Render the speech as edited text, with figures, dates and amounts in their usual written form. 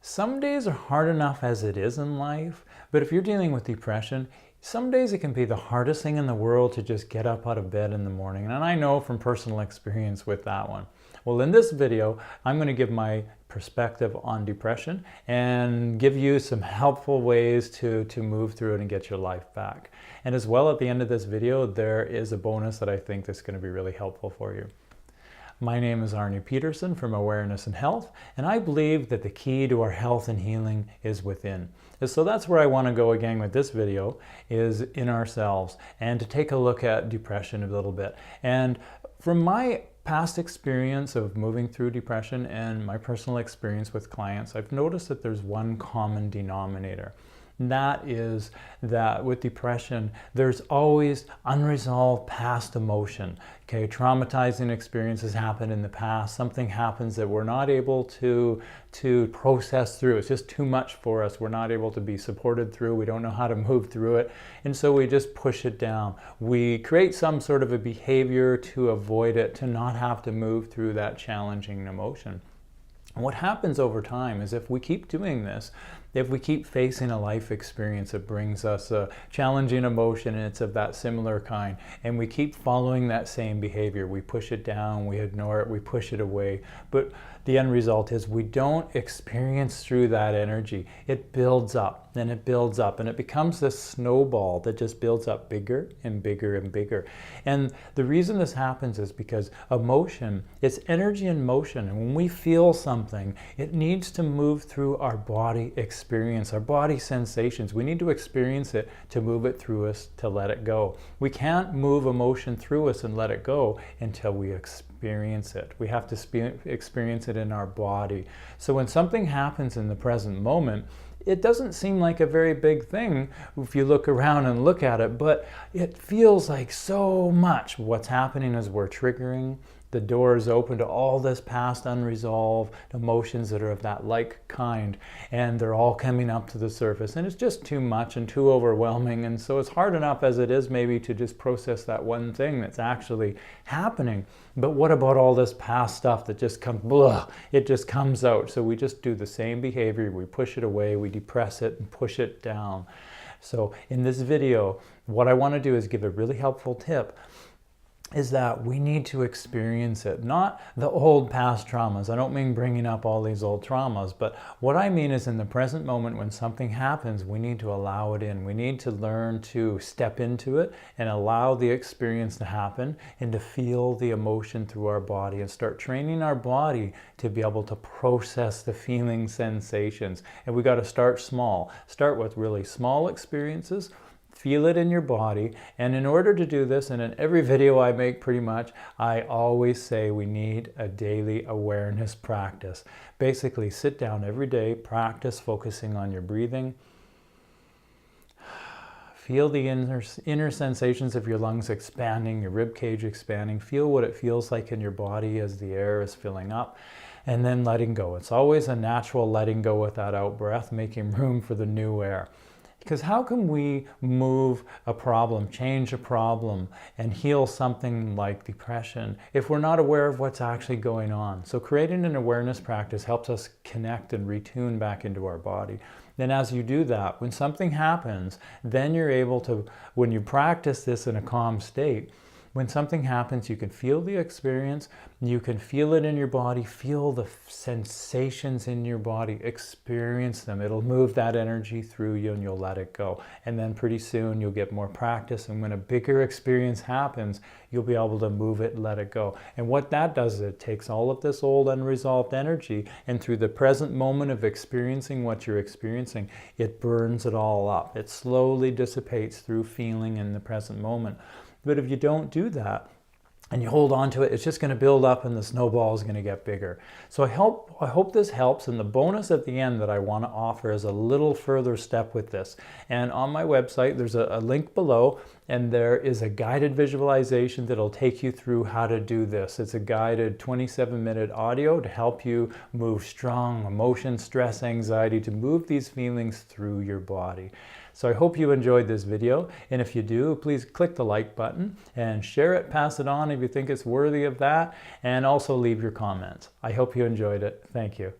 Some days are hard enough as it is in life, but if you're dealing with depression, some days it can be the hardest thing in the world to just get up out of bed in the morning. And I know from personal experience with that one. Well, in this video, I'm going to give my perspective on depression and give you some helpful ways to move through it and get your life back. And as well, at the end of this video, there is a bonus that I think that's going to be really helpful for you. My name is Arnie Peterson from Awareness and Health, and I believe that the key to our health and healing is within. And so that's where I want to go again with this video, is in ourselves, and to take a look at depression a little bit. And from my past experience of moving through depression and my personal experience with clients, I've noticed that there's one common denominator. And that is that with depression, there's always unresolved past emotion. Okay, traumatizing experiences happen in the past. Something happens that we're not able to process through. It's just too much for us. We're not able to be supported through. We don't know how to move through it. And so we just push it down. We create some sort of a behavior to avoid it, to not have to move through that challenging emotion. And what happens over time is if we keep doing this, if we keep facing a life experience that brings us a challenging emotion and it's of that similar kind, and we keep following that same behavior, we push it down, we ignore it, we push it away, but the end result is we don't experience through that energy. It builds up and it builds up and it becomes this snowball that just builds up bigger and bigger and bigger. And the reason this happens is because emotion, it's energy in motion. And when we feel something, it needs to move through our body experience, our body sensations. We need to experience it to move it through us, to let it go. We can't move emotion through us and let it go until we experience it. We have to experience it in our body. So when something happens in the present moment, it doesn't seem like a very big thing if you look around and look at it, but it feels like so much. What's happening is we're triggering. The door is open to all this past unresolved emotions that are of that like kind, and they're all coming up to the surface, and it's just too much and too overwhelming. And so it's hard enough as it is maybe to just process that one thing that's actually happening. But what about all this past stuff that just comes, blah, it just comes out. So we just do the same behavior. We push it away, we depress it and push it down. So in this video, what I want to do is give a really helpful tip, is that we need to experience it, not the old past traumas. I don't mean bringing up all these old traumas, but what I mean is in the present moment when something happens, we need to allow it in. We need to learn to step into it and allow the experience to happen and to feel the emotion through our body and start training our body to be able to process the feeling sensations. And we got to start small. Start with really small experiences. Feel it in your body, and in order to do this, and in every video I make pretty much, I always say we need a daily awareness practice. Basically, sit down every day, practice focusing on your breathing. Feel the inner sensations of your lungs expanding, your rib cage expanding. Feel what it feels like in your body as the air is filling up, and then letting go. It's always a natural letting go with that out breath, making room for the new air. Because how can we move a problem, change a problem, and heal something like depression if we're not aware of what's actually going on? So creating an awareness practice helps us connect and retune back into our body. Then as you do that, when something happens, then you're able to, when you practice this in a calm state, when something happens, you can feel the experience, you can feel it in your body, feel the sensations in your body, experience them. It'll move that energy through you and you'll let it go. And then pretty soon you'll get more practice, and when a bigger experience happens, you'll be able to move it and let it go. And what that does is it takes all of this old unresolved energy, and through the present moment of experiencing what you're experiencing, it burns it all up. It slowly dissipates through feeling in the present moment. But if you don't do that and you hold on to it, it's just going to build up and the snowball is going to get bigger. So I hope this helps. And the bonus at the end that I want to offer is a little further step with this. And on my website, there's a link below, and there is a guided visualization that'll take you through how to do this. It's a guided 27-minute audio to help you move strong emotion, stress, anxiety, to move these feelings through your body. So I hope you enjoyed this video, and if you do, please click the like button and share it, pass it on if you think it's worthy of that, and also leave your comments. I hope you enjoyed it. Thank you.